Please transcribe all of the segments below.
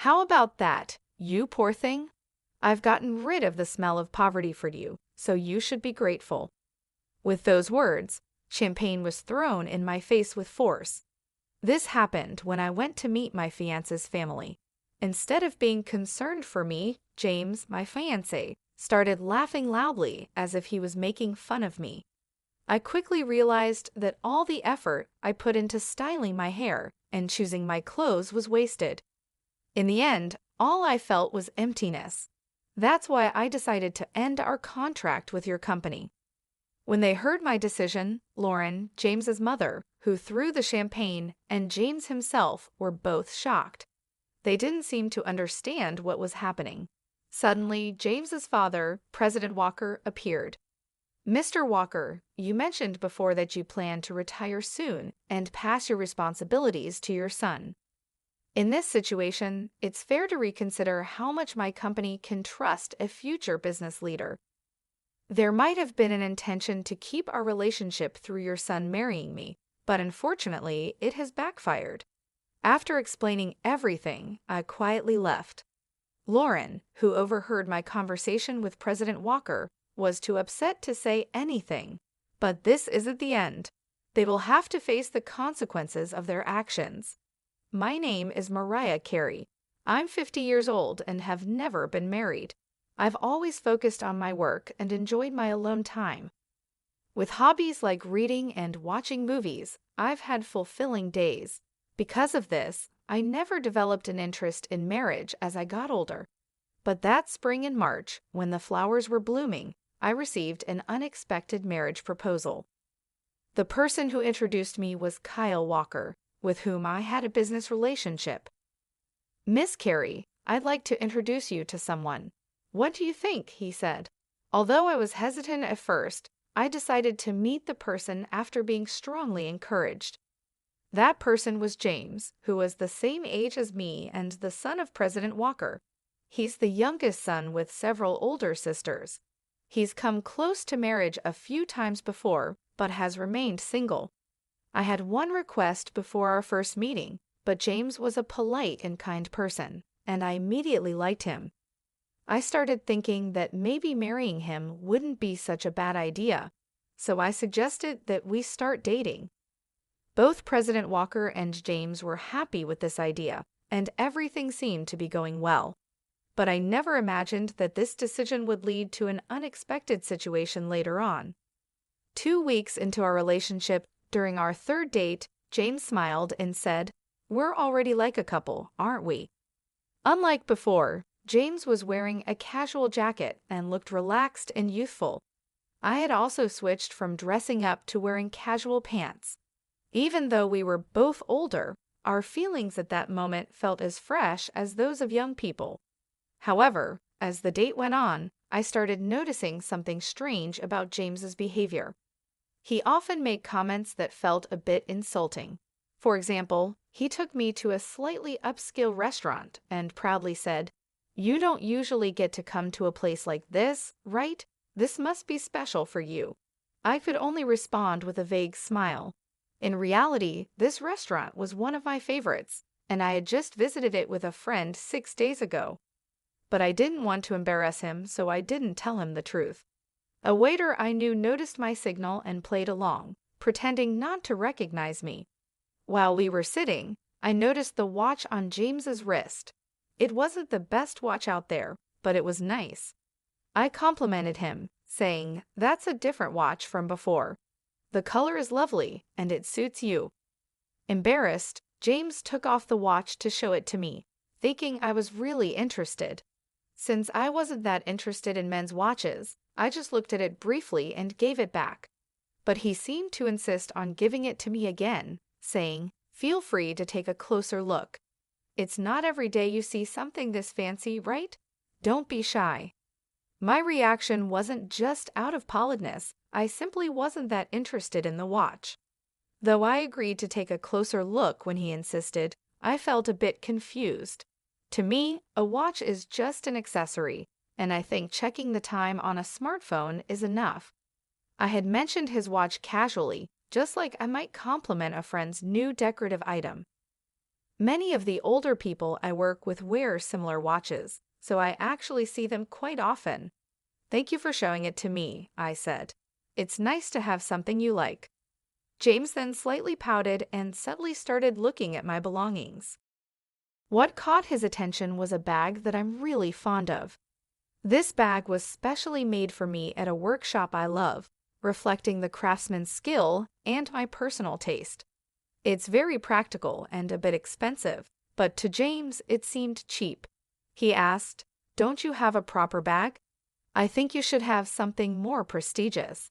How about that, you poor thing? I've gotten rid of the smell of poverty for you, so you should be grateful." With those words, champagne was thrown in my face with force. This happened when I went to meet my fiancé's family. Instead of being concerned for me, James, my fiancé, started laughing loudly as if he was making fun of me. I quickly realized that all the effort I put into styling my hair and choosing my clothes was wasted. In the end, all I felt was emptiness. That's why I decided to end our contract with your company. When they heard my decision, Lauren, James's mother, who threw the champagne, and James himself were both shocked. They didn't seem to understand what was happening. Suddenly, James's father, President Walker, appeared. "Mr. Walker, you mentioned before that you plan to retire soon and pass your responsibilities to your son. In this situation, it's fair to reconsider how much my company can trust a future business leader. There might have been an intention to keep our relationship through your son marrying me, but unfortunately, it has backfired." After explaining everything, I quietly left. Lauren, who overheard my conversation with President Walker, was too upset to say anything. But this isn't the end. They will have to face the consequences of their actions. My name is Mariah Carey. I'm 50 years old and have never been married. I've always focused on my work and enjoyed my alone time. With hobbies like reading and watching movies, I've had fulfilling days. Because of this, I never developed an interest in marriage as I got older. But that spring in March, when the flowers were blooming, I received an unexpected marriage proposal. The person who introduced me was Kyle Walker, with whom I had a business relationship. "Miss Carey, I'd like to introduce you to someone. What do you think?" he said. Although I was hesitant at first, I decided to meet the person after being strongly encouraged. That person was James, who was the same age as me and the son of President Walker. He's the youngest son with several older sisters. He's come close to marriage a few times before, but has remained single. I had one request before our first meeting, but James was a polite and kind person, and I immediately liked him. I started thinking that maybe marrying him wouldn't be such a bad idea, so I suggested that we start dating. Both President Walker and James were happy with this idea, and everything seemed to be going well. But I never imagined that this decision would lead to an unexpected situation later on. 2 weeks into our relationship, during our third date, James smiled and said, "We're already like a couple, aren't we?" Unlike before, James was wearing a casual jacket and looked relaxed and youthful. I had also switched from dressing up to wearing casual pants. Even though we were both older, our feelings at that moment felt as fresh as those of young people. However, as the date went on, I started noticing something strange about James's behavior. He often made comments that felt a bit insulting. For example, he took me to a slightly upscale restaurant and proudly said, "You don't usually get to come to a place like this, right? This must be special for you." I could only respond with a vague smile. In reality, this restaurant was one of my favorites, and I had just visited it with a friend 6 days ago. But I didn't want to embarrass him, so I didn't tell him the truth. A waiter I knew noticed my signal and played along, pretending not to recognize me. While we were sitting, I noticed the watch on James's wrist. It wasn't the best watch out there, but it was nice. I complimented him, saying, "That's a different watch from before. The color is lovely, and it suits you." Embarrassed, James took off the watch to show it to me, thinking I was really interested. Since I wasn't that interested in men's watches, I just looked at it briefly and gave it back. But he seemed to insist on giving it to me again, saying, "Feel free to take a closer look. It's not every day you see something this fancy, right? Don't be shy." My reaction wasn't just out of politeness, I simply wasn't that interested in the watch. Though I agreed to take a closer look when he insisted, I felt a bit confused. To me, a watch is just an accessory, and I think checking the time on a smartphone is enough. I had mentioned his watch casually, just like I might compliment a friend's new decorative item. Many of the older people I work with wear similar watches, so I actually see them quite often. Thank you for showing it to me, I said. It's nice to have something you like. James then slightly pouted and subtly started looking at my belongings. What caught his attention was a bag that I'm really fond of. This bag was specially made for me at a workshop I love, reflecting the craftsman's skill and my personal taste. It's very practical and a bit expensive, but to James it seemed cheap. He asked, "Don't you have a proper bag? I think you should have something more prestigious."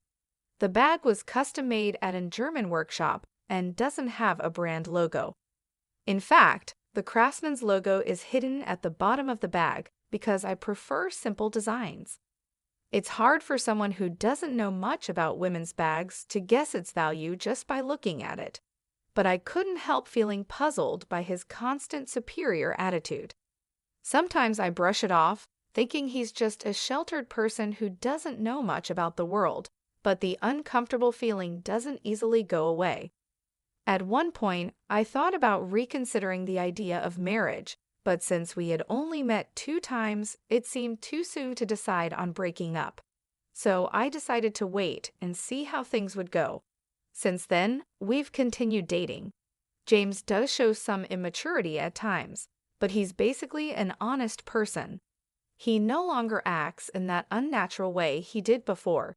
The bag was custom-made at a German workshop and doesn't have a brand logo. In fact, the craftsman's logo is hidden at the bottom of the bag because I prefer simple designs. It's hard for someone who doesn't know much about women's bags to guess its value just by looking at it. But I couldn't help feeling puzzled by his constant superior attitude. Sometimes I brush it off, thinking he's just a sheltered person who doesn't know much about the world, but the uncomfortable feeling doesn't easily go away. At one point, I thought about reconsidering the idea of marriage, but since we had only met 2 times, it seemed too soon to decide on breaking up. So I decided to wait and see how things would go. Since then, we've continued dating. James does show some immaturity at times, but he's basically an honest person. He no longer acts in that unnatural way he did before.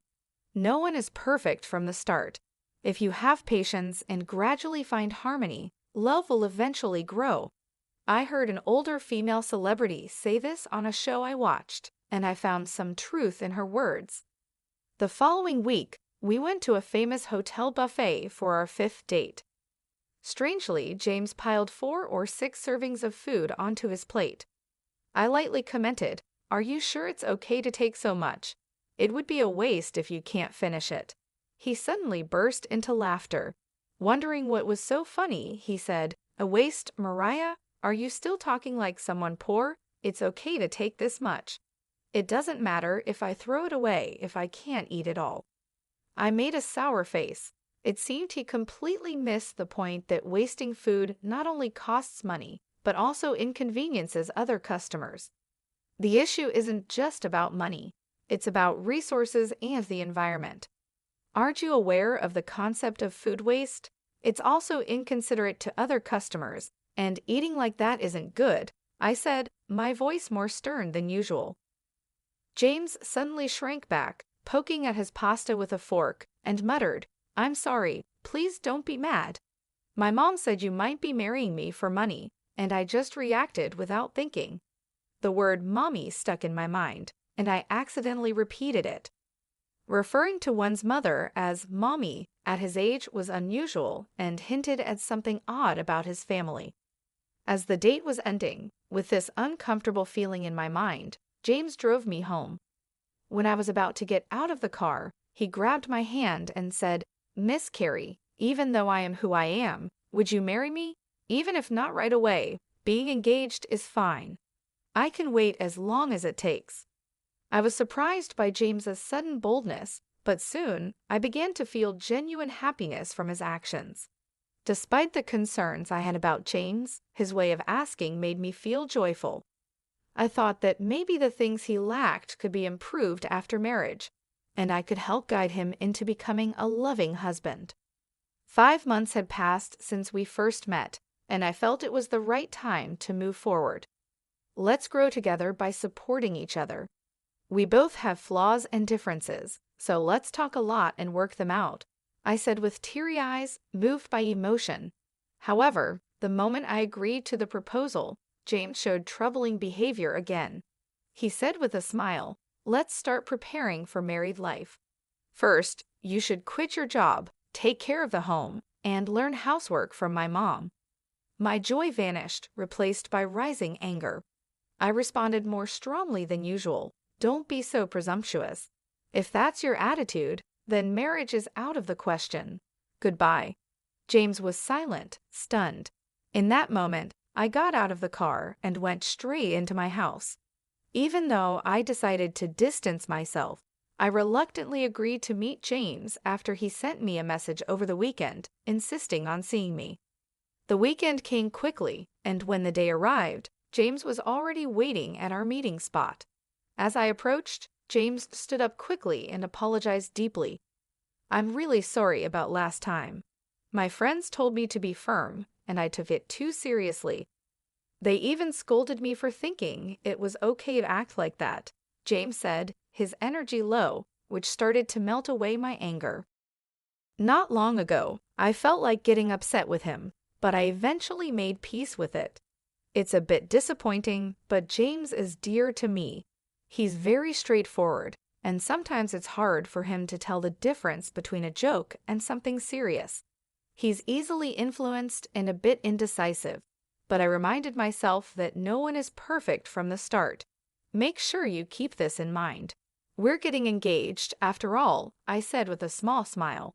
No one is perfect from the start. If you have patience and gradually find harmony, love will eventually grow. I heard an older female celebrity say this on a show I watched, and I found some truth in her words. The following week, we went to a famous hotel buffet for our 5th date. Strangely, James piled 4 or 6 servings of food onto his plate. I lightly commented, "Are you sure it's okay to take so much? It would be a waste if you can't finish it." He suddenly burst into laughter. Wondering what was so funny, he said, "A waste, Mariah? Are you still talking like someone poor? It's okay to take this much. It doesn't matter if I throw it away if I can't eat it all." I made a sour face. It seemed he completely missed the point that wasting food not only costs money, but also inconveniences other customers. The issue isn't just about money. It's about resources and the environment. Aren't you aware of the concept of food waste? It's also inconsiderate to other customers, and eating like that isn't good, I said, my voice more stern than usual. James suddenly shrank back, poking at his pasta with a fork, and muttered, "I'm sorry, please don't be mad. My mom said you might be marrying me for money, and I just reacted without thinking." The word mommy stuck in my mind, and I accidentally repeated it. Referring to one's mother as mommy at his age was unusual and hinted at something odd about his family. As the date was ending, with this uncomfortable feeling in my mind, James drove me home. When I was about to get out of the car, he grabbed my hand and said, "Miss Carey, even though I am who I am, would you marry me? Even if not right away, being engaged is fine. I can wait as long as it takes." I was surprised by James's sudden boldness, but soon I began to feel genuine happiness from his actions. Despite the concerns I had about James, his way of asking made me feel joyful. I thought that maybe the things he lacked could be improved after marriage, and I could help guide him into becoming a loving husband. 5 months had passed since we first met, and I felt it was the right time to move forward. Let's grow together by supporting each other. We both have flaws and differences, so let's talk a lot and work them out, I said with teary eyes, moved by emotion. However, the moment I agreed to the proposal, James showed troubling behavior again. He said with a smile, "Let's start preparing for married life. First, you should quit your job, take care of the home, and learn housework from my mom." My joy vanished, replaced by rising anger. I responded more strongly than usual. "Don't be so presumptuous. If that's your attitude, then marriage is out of the question. Goodbye." James was silent, stunned. In that moment, I got out of the car and went straight into my house. Even though I decided to distance myself, I reluctantly agreed to meet James after he sent me a message over the weekend, insisting on seeing me. The weekend came quickly, and when the day arrived, James was already waiting at our meeting spot. As I approached, James stood up quickly and apologized deeply. "I'm really sorry about last time. My friends told me to be firm, and I took it too seriously. They even scolded me for thinking it was okay to act like that," James said, his energy low, which started to melt away my anger. Not long ago, I felt like getting upset with him, but I eventually made peace with it. It's a bit disappointing, but James is dear to me. He's very straightforward, and sometimes it's hard for him to tell the difference between a joke and something serious. He's easily influenced and a bit indecisive, but I reminded myself that no one is perfect from the start. Make sure you keep this in mind. "We're getting engaged, after all," I said with a small smile.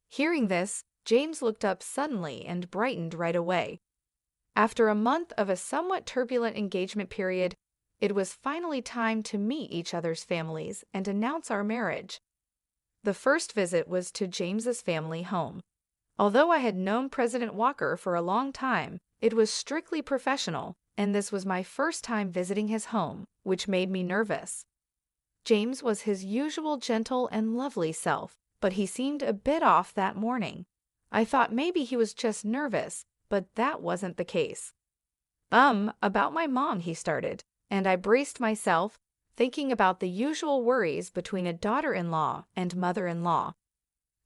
Hearing this, James looked up suddenly and brightened right away. After a month of a somewhat turbulent engagement period, it was finally time to meet each other's families and announce our marriage. The first visit was to James's family home. Although I had known President Walker for a long time, it was strictly professional, and this was my first time visiting his home, which made me nervous. James was his usual gentle and lovely self, but he seemed a bit off that morning. I thought maybe he was just nervous, but that wasn't the case. About my mom," he started, and I braced myself, thinking about the usual worries between a daughter-in-law and mother-in-law.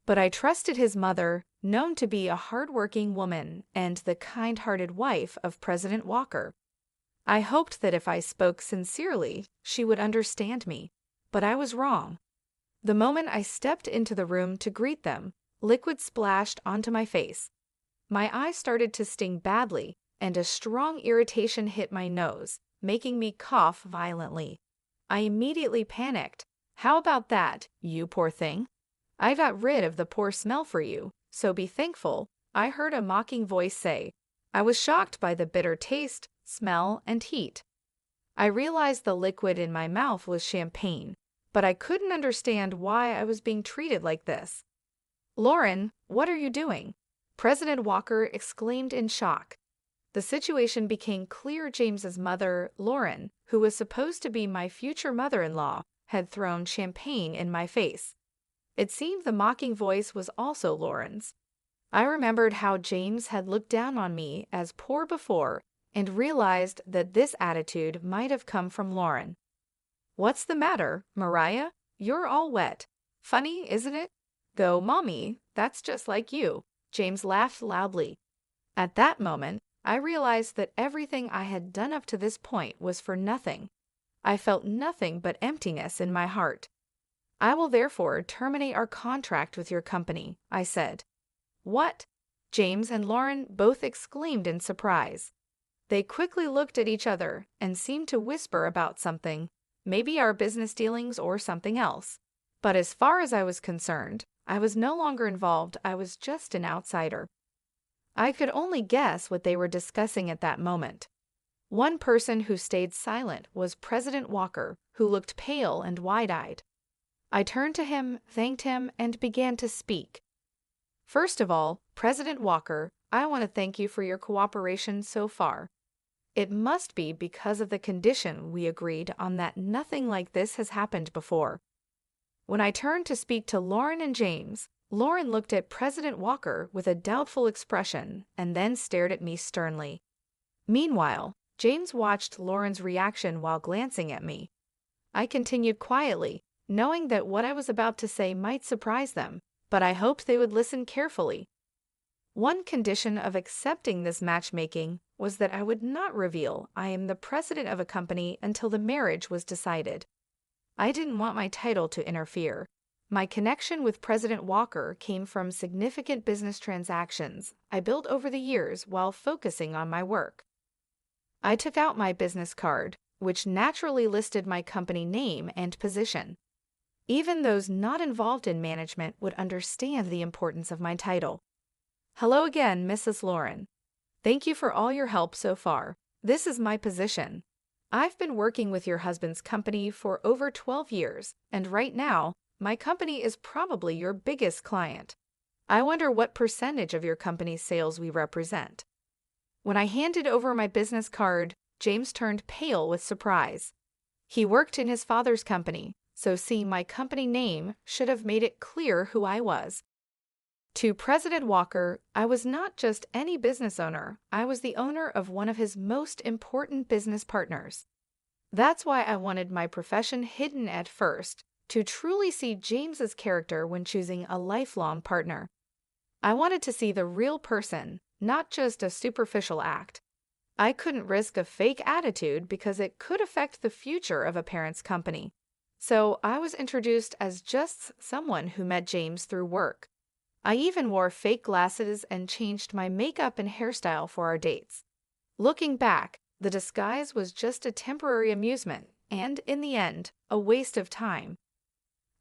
But I trusted his mother, known to be a hard-working woman and the kind-hearted wife of President Walker. I hoped that if I spoke sincerely, she would understand me, but I was wrong. The moment I stepped into the room to greet them, liquid splashed onto my face. My eyes started to sting badly, and a strong irritation hit my nose, making me cough violently. I immediately panicked. "How about that, you poor thing? I got rid of the poor smell for you, so be thankful," I heard a mocking voice say. I was shocked by the bitter taste, smell, and heat. I realized the liquid in my mouth was champagne, but I couldn't understand why I was being treated like this. "Lauren, what are you doing?" President Walker exclaimed in shock. The situation became clear. James's mother, Lauren, who was supposed to be my future mother-in-law, had thrown champagne in my face. It seemed the mocking voice was also Lauren's. I remembered how James had looked down on me as poor before and realized that this attitude might have come from Lauren. "What's the matter, Mariah? You're all wet. Funny, isn't it?" "Go, Mommy, that's just like you." James laughed loudly. At that moment, I realized that everything I had done up to this point was for nothing. I felt nothing but emptiness in my heart. "I will therefore terminate our contract with your company," I said. "What?" James and Lauren both exclaimed in surprise. They quickly looked at each other and seemed to whisper about something, maybe our business dealings or something else. But as far as I was concerned, I was no longer involved. I was just an outsider. I could only guess what they were discussing at that moment. One person who stayed silent was President Walker, who looked pale and wide-eyed. I turned to him, thanked him, and began to speak. "First of all, President Walker, I want to thank you for your cooperation so far. It must be because of the condition we agreed on that nothing like this has happened before." When I turned to speak to Lauren and James, Lauren looked at President Walker with a doubtful expression and then stared at me sternly. Meanwhile, James watched Lauren's reaction while glancing at me. I continued quietly, knowing that what I was about to say might surprise them, but I hoped they would listen carefully. One condition of accepting this matchmaking was that I would not reveal I am the president of a company until the marriage was decided. I didn't want my title to interfere. My connection with President Walker came from significant business transactions I built over the years while focusing on my work. I took out my business card, which naturally listed my company name and position. Even those not involved in management would understand the importance of my title. "Hello again, Mrs. Lauren. Thank you for all your help so far. This is my position. I've been working with your husband's company for over 12 years, and right now, my company is probably your biggest client. I wonder what percentage of your company's sales we represent." When I handed over my business card, James turned pale with surprise. He worked in his father's company, so seeing my company name should have made it clear who I was. To President Walker, I was not just any business owner, I was the owner of one of his most important business partners. That's why I wanted my profession hidden at first, to truly see James's character when choosing a lifelong partner. I wanted to see the real person, not just a superficial act. I couldn't risk a fake attitude because it could affect the future of a parent's company. So I was introduced as just someone who met James through work. I even wore fake glasses and changed my makeup and hairstyle for our dates. Looking back, the disguise was just a temporary amusement and, in the end, a waste of time.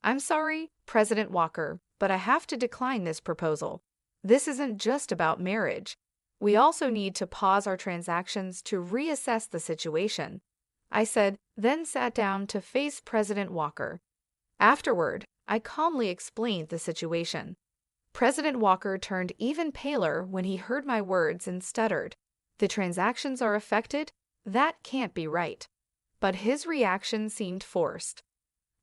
I'm sorry, President Walker, but I have to decline this proposal. This isn't just about marriage. We also need to pause our transactions to reassess the situation, I said, then sat down to face President Walker. Afterward, I calmly explained the situation. President Walker turned even paler when he heard my words and stuttered. The transactions are affected? That can't be right. But his reaction seemed forced.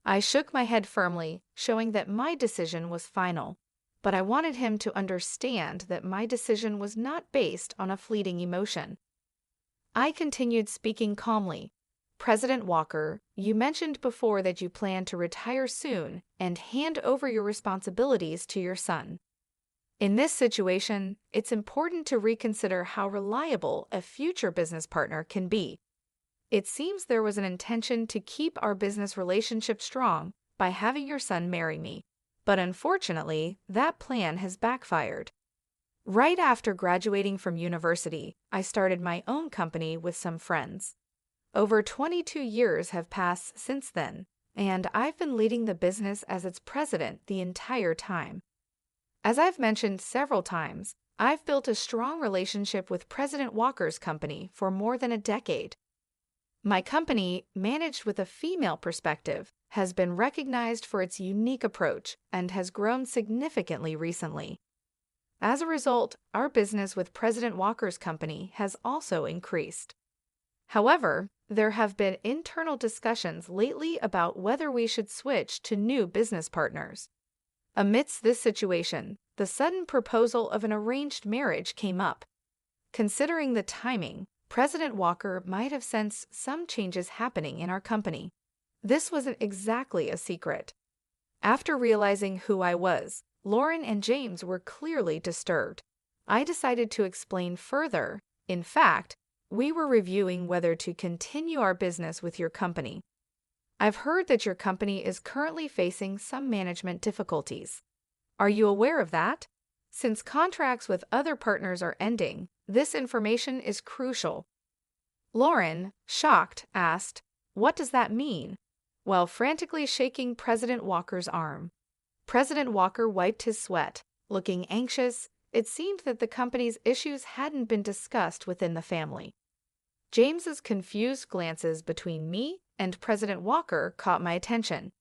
I shook my head firmly, showing that my decision was final. But I wanted him to understand that my decision was not based on a fleeting emotion. I continued speaking calmly. President Walker, you mentioned before that you plan to retire soon and hand over your responsibilities to your son. In this situation, it's important to reconsider how reliable a future business partner can be. It seems there was an intention to keep our business relationship strong by having your son marry me. But unfortunately, that plan has backfired. Right after graduating from university, I started my own company with some friends. Over 22 years have passed since then, and I've been leading the business as its president the entire time. As I've mentioned several times, I've built a strong relationship with President Walker's company for more than a decade. My company, managed with a female perspective, has been recognized for its unique approach and has grown significantly recently. As a result, our business with President Walker's company has also increased. However, there have been internal discussions lately about whether we should switch to new business partners. Amidst this situation, the sudden proposal of an arranged marriage came up. Considering the timing, President Walker might have sensed some changes happening in our company. This wasn't exactly a secret. After realizing who I was, Lauren and James were clearly disturbed. I decided to explain further. In fact, we were reviewing whether to continue our business with your company. I've heard that your company is currently facing some management difficulties. Are you aware of that? Since contracts with other partners are ending, this information is crucial. Lauren, shocked, asked, "What does that mean?" while frantically shaking President Walker's arm. President Walker wiped his sweat. Looking anxious, it seemed that the company's issues hadn't been discussed within the family. James's confused glances between me and President Walker caught my attention.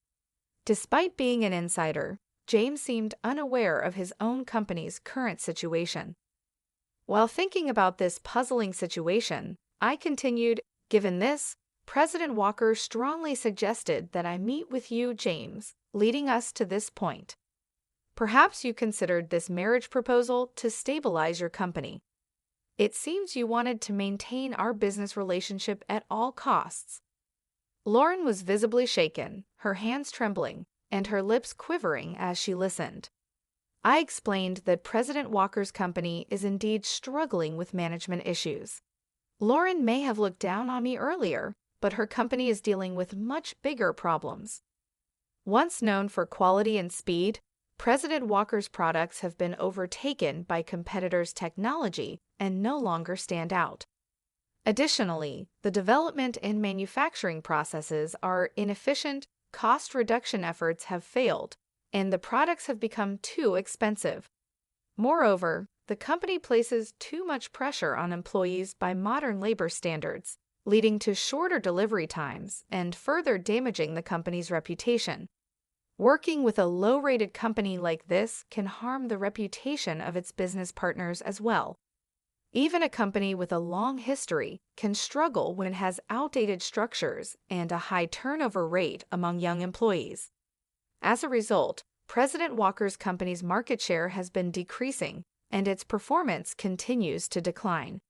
Despite being an insider, James seemed unaware of his own company's current situation. While thinking about this puzzling situation, I continued, "Given this, President Walker strongly suggested that I meet with you, James, leading us to this point. Perhaps you considered this marriage proposal to stabilize your company. It seems you wanted to maintain our business relationship at all costs." Lauren was visibly shaken, her hands trembling, and her lips quivering as she listened. I explained that President Walker's company is indeed struggling with management issues. Lauren may have looked down on me earlier, but her company is dealing with much bigger problems. Once known for quality and speed, President Walker's products have been overtaken by competitors' technology and no longer stand out. Additionally, the development and manufacturing processes are inefficient, cost reduction efforts have failed, and the products have become too expensive. Moreover, the company places too much pressure on employees by modern labor standards, leading to shorter delivery times and further damaging the company's reputation. Working with a low-rated company like this can harm the reputation of its business partners as well. Even a company with a long history can struggle when it has outdated structures and a high turnover rate among young employees. As a result, President Walker's company's market share has been decreasing, and its performance continues to decline.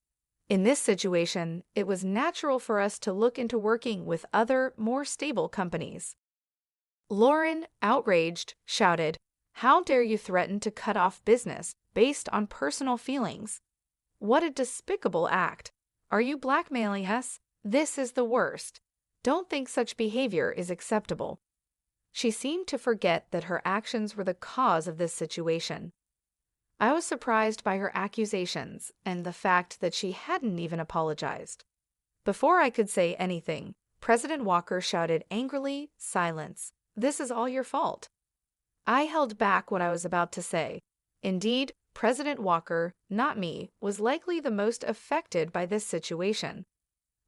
In this situation, it was natural for us to look into working with other, more stable companies. Lauren, outraged, shouted, "How dare you threaten to cut off business based on personal feelings? What a despicable act! Are you blackmailing us? This is the worst. Don't think such behavior is acceptable." She seemed to forget that her actions were the cause of this situation. I was surprised by her accusations and the fact that she hadn't even apologized. Before I could say anything, President Walker shouted angrily, "Silence. This is all your fault." I held back what I was about to say. Indeed, President Walker, not me, was likely the most affected by this situation.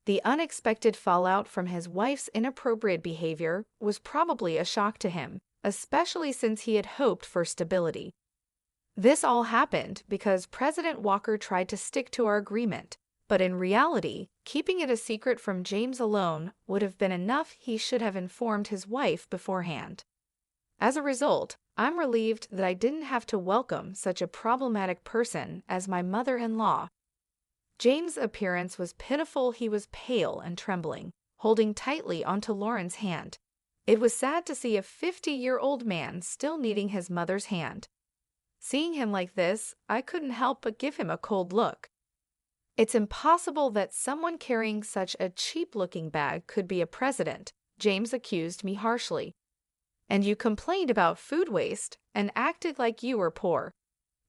The unexpected fallout from his wife's inappropriate behavior was probably a shock to him, especially since he had hoped for stability. This all happened because President Walker tried to stick to our agreement, but in reality, keeping it a secret from James alone would have been enough. He should have informed his wife beforehand. As a result, I'm relieved that I didn't have to welcome such a problematic person as my mother-in-law. James' appearance was pitiful. He was pale and trembling, holding tightly onto Lauren's hand. It was sad to see a 50-year-old man still needing his mother's hand. Seeing him like this, I couldn't help but give him a cold look. "It's impossible that someone carrying such a cheap-looking bag could be a president," James accused me harshly. "And you complained about food waste and acted like you were poor.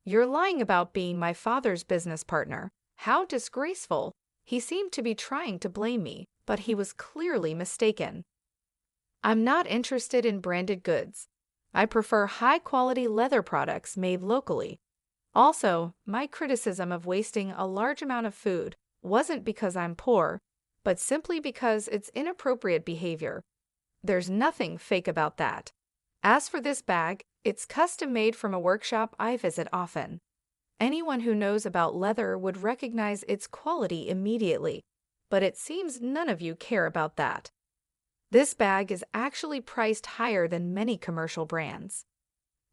You're lying about being my father's business partner. How disgraceful!" He seemed to be trying to blame me, but he was clearly mistaken. "I'm not interested in branded goods. I prefer high-quality leather products made locally. Also, my criticism of wasting a large amount of food wasn't because I'm poor, but simply because it's inappropriate behavior. There's nothing fake about that. As for this bag, it's custom-made from a workshop I visit often. Anyone who knows about leather would recognize its quality immediately, but it seems none of you care about that. This bag is actually priced higher than many commercial brands."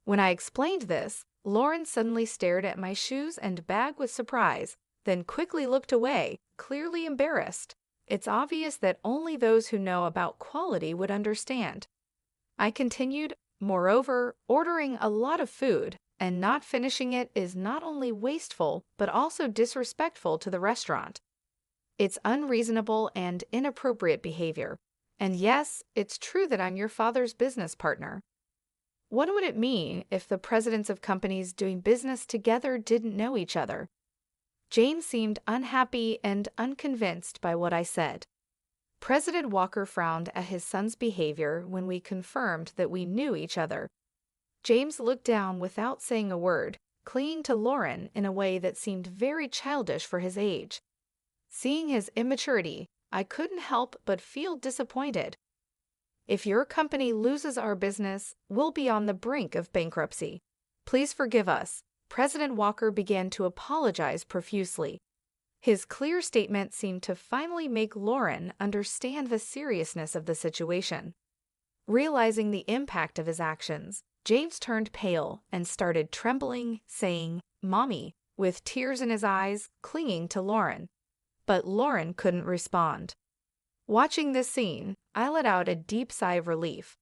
When I explained this, Lauren suddenly stared at my shoes and bag with surprise, then quickly looked away, clearly embarrassed. It's obvious that only those who know about quality would understand. I continued, "Moreover, ordering a lot of food and not finishing it is not only wasteful but also disrespectful to the restaurant. It's unreasonable and inappropriate behavior. And yes, it's true that I'm your father's business partner." What would it mean if the presidents of companies doing business together didn't know each other? James seemed unhappy and unconvinced by what I said. President Walker frowned at his son's behavior when we confirmed that we knew each other. James looked down without saying a word, clinging to Lauren in a way that seemed very childish for his age. Seeing his immaturity, I couldn't help but feel disappointed. "If your company loses our business, we'll be on the brink of bankruptcy. Please forgive us." President Walker began to apologize profusely. His clear statement seemed to finally make Lauren understand the seriousness of the situation. Realizing the impact of his actions, James turned pale and started trembling, saying, "Mommy," with tears in his eyes, clinging to Lauren. But Lauren couldn't respond. Watching this scene, I let out a deep sigh of relief.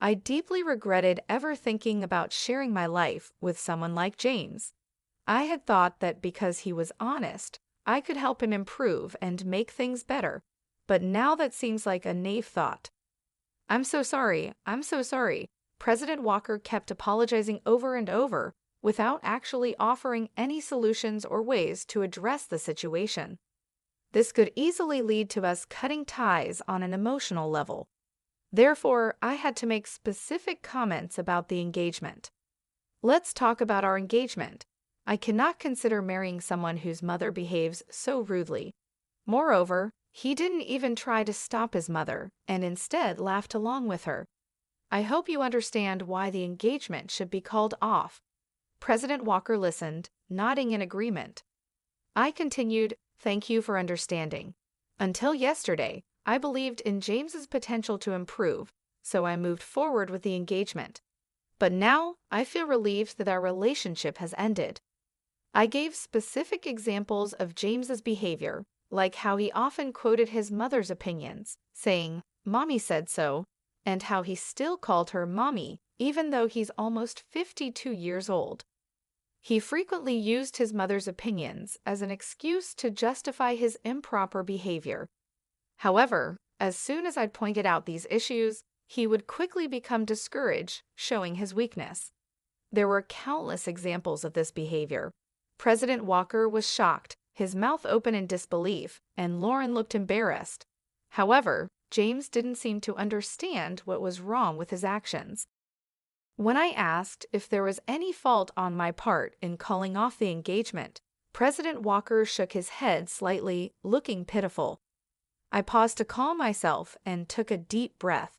I deeply regretted ever thinking about sharing my life with someone like James. I had thought that because he was honest, I could help him improve and make things better, but now that seems like a naive thought. I'm so sorry. President Walker kept apologizing over and over without actually offering any solutions or ways to address the situation. This could easily lead to us cutting ties on an emotional level. Therefore, I had to make specific comments about the engagement. "Let's talk about our engagement. I cannot consider marrying someone whose mother behaves so rudely. Moreover, he didn't even try to stop his mother and instead laughed along with her. I hope you understand why the engagement should be called off." President Walker listened, nodding in agreement. I continued, "Thank you for understanding. Until yesterday, I believed in James's potential to improve, so I moved forward with the engagement. But now I feel relieved that our relationship has ended." I gave specific examples of James's behavior, like how he often quoted his mother's opinions, saying, "Mommy said so," and how he still called her Mommy, even though he's almost 52 years old. He frequently used his mother's opinions as an excuse to justify his improper behavior. However, as soon as I'd pointed out these issues, he would quickly become discouraged, showing his weakness. There were countless examples of this behavior. President Walker was shocked, his mouth open in disbelief, and Lauren looked embarrassed. However, James didn't seem to understand what was wrong with his actions. When I asked if there was any fault on my part in calling off the engagement, President Walker shook his head slightly, looking pitiful. I paused to calm myself and took a deep breath.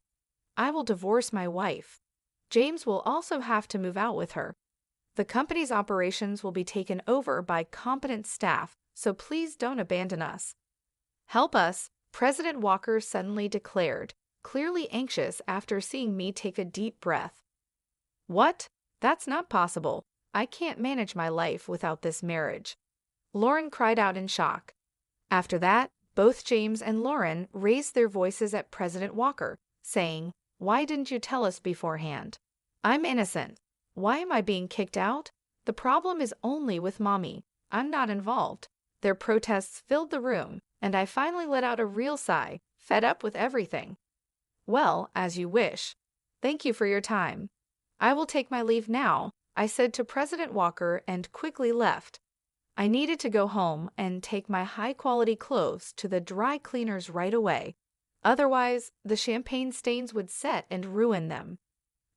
I will divorce my wife. James will also have to move out with her. The company's operations will be taken over by competent staff, so please don't abandon us. Help us, President Walker suddenly declared, clearly anxious after seeing me take a deep breath. What? That's not possible. I can't manage my life without this marriage. Lauren cried out in shock. After that, both James and Lauren raised their voices at President Walker, saying, "Why didn't you tell us beforehand? I'm innocent. Why am I being kicked out? The problem is only with Mommy. I'm not involved." Their protests filled the room, and I finally let out a real sigh, fed up with everything. "Well, as you wish. Thank you for your time. I will take my leave now," I said to President Walker and quickly left. I needed to go home and take my high-quality clothes to the dry cleaners right away. Otherwise, the champagne stains would set and ruin them.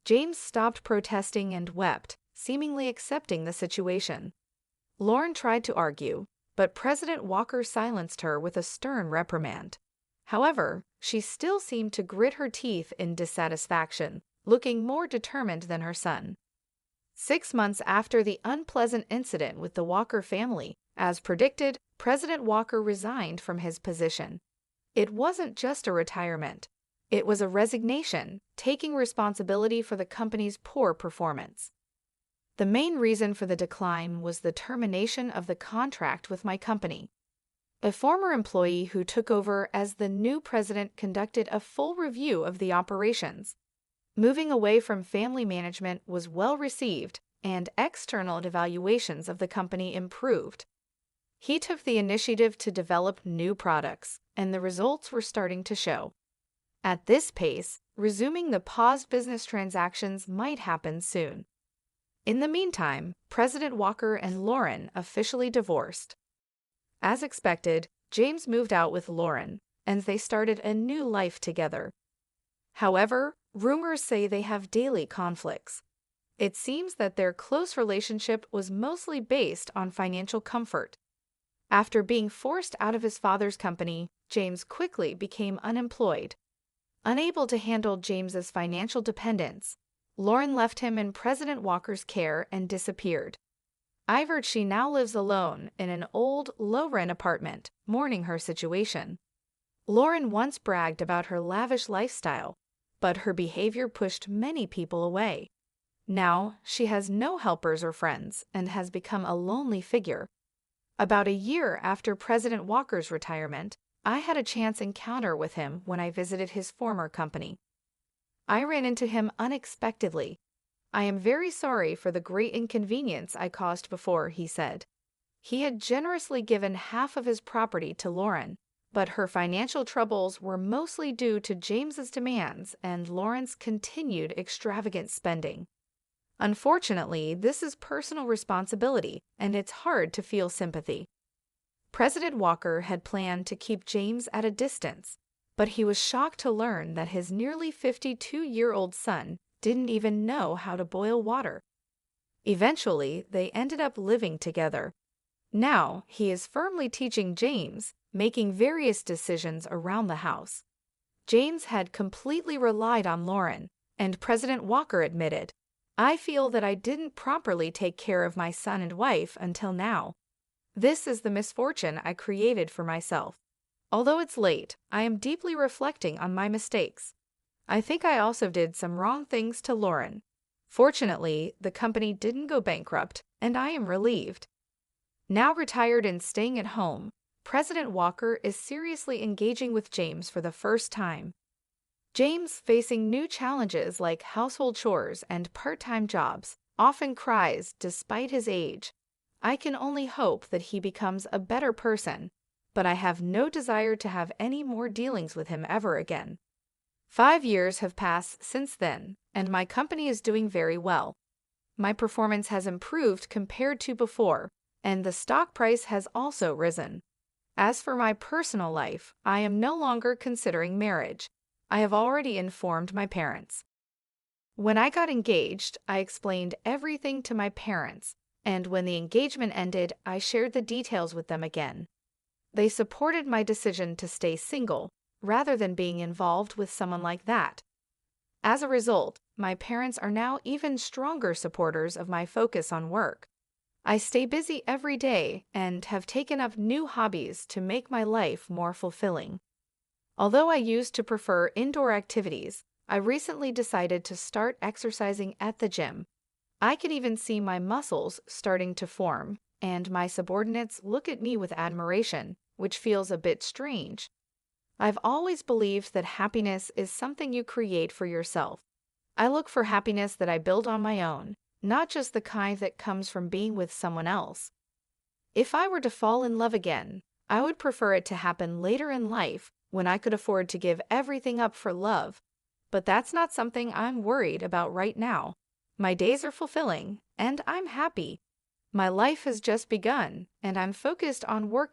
James stopped protesting and wept, seemingly accepting the situation. Lauren tried to argue, but President Walker silenced her with a stern reprimand. However, she still seemed to grit her teeth in dissatisfaction, looking more determined than her son. 6 months after the unpleasant incident with the Walker family, as predicted, President Walker resigned from his position. It wasn't just a retirement. It was a resignation, taking responsibility for the company's poor performance. The main reason for the decline was the termination of the contract with my company. A former employee who took over as the new president conducted a full review of the operations. Moving away from family management was well received, and external evaluations of the company improved. He took the initiative to develop new products, and the results were starting to show. At this pace, resuming the paused business transactions might happen soon. In the meantime, President Walker and Lauren officially divorced. As expected, James moved out with Lauren, and they started a new life together. However, rumors say they have daily conflicts. It seems that their close relationship was mostly based on financial comfort. After being forced out of his father's company, James quickly became unemployed. Unable to handle James's financial dependence, Lauren left him in President Walker's care and disappeared. I've heard she now lives alone in an old, low-rent apartment, mourning her situation. Lauren once bragged about her lavish lifestyle, but her behavior pushed many people away. Now, she has no helpers or friends and has become a lonely figure. About a year after President Walker's retirement, I had a chance encounter with him when I visited his former company. I ran into him unexpectedly. "I am very sorry for the great inconvenience I caused before," he said. He had generously given half of his property to Lauren, but her financial troubles were mostly due to James's demands and Lauren's continued extravagant spending. Unfortunately, this is personal responsibility, and it's hard to feel sympathy. President Walker had planned to keep James at a distance, but he was shocked to learn that his nearly 52-year-old son didn't even know how to boil water. Eventually, they ended up living together. Now, he is firmly teaching James, making various decisions around the house. James had completely relied on Lauren, and President Walker admitted, "I feel that I didn't properly take care of my son and wife until now." This is the misfortune I created for myself. Although it's late, I am deeply reflecting on my mistakes. I think I also did some wrong things to Lauren. Fortunately, the company didn't go bankrupt, and I am relieved. Now retired and staying at home, President Walker is seriously engaging with James for the first time. James, facing new challenges like household chores and part-time jobs, often cries despite his age. I can only hope that he becomes a better person, but I have no desire to have any more dealings with him ever again. 5 years have passed since then, and my company is doing very well. My performance has improved compared to before, and the stock price has also risen. As for my personal life, I am no longer considering marriage. I have already informed my parents. When I got engaged, I explained everything to my parents, and when the engagement ended, I shared the details with them again. They supported my decision to stay single, rather than being involved with someone like that. As a result, my parents are now even stronger supporters of my focus on work. I stay busy every day and have taken up new hobbies to make my life more fulfilling. Although I used to prefer indoor activities, I recently decided to start exercising at the gym. I can even see my muscles starting to form, and my subordinates look at me with admiration, which feels a bit strange. I've always believed that happiness is something you create for yourself. I look for happiness that I build on my own, not just the kind that comes from being with someone else. If I were to fall in love again, I would prefer it to happen later in life when I could afford to give everything up for love. But that's not something I'm worried about right now. My days are fulfilling, and I'm happy. My life has just begun, and I'm focused on working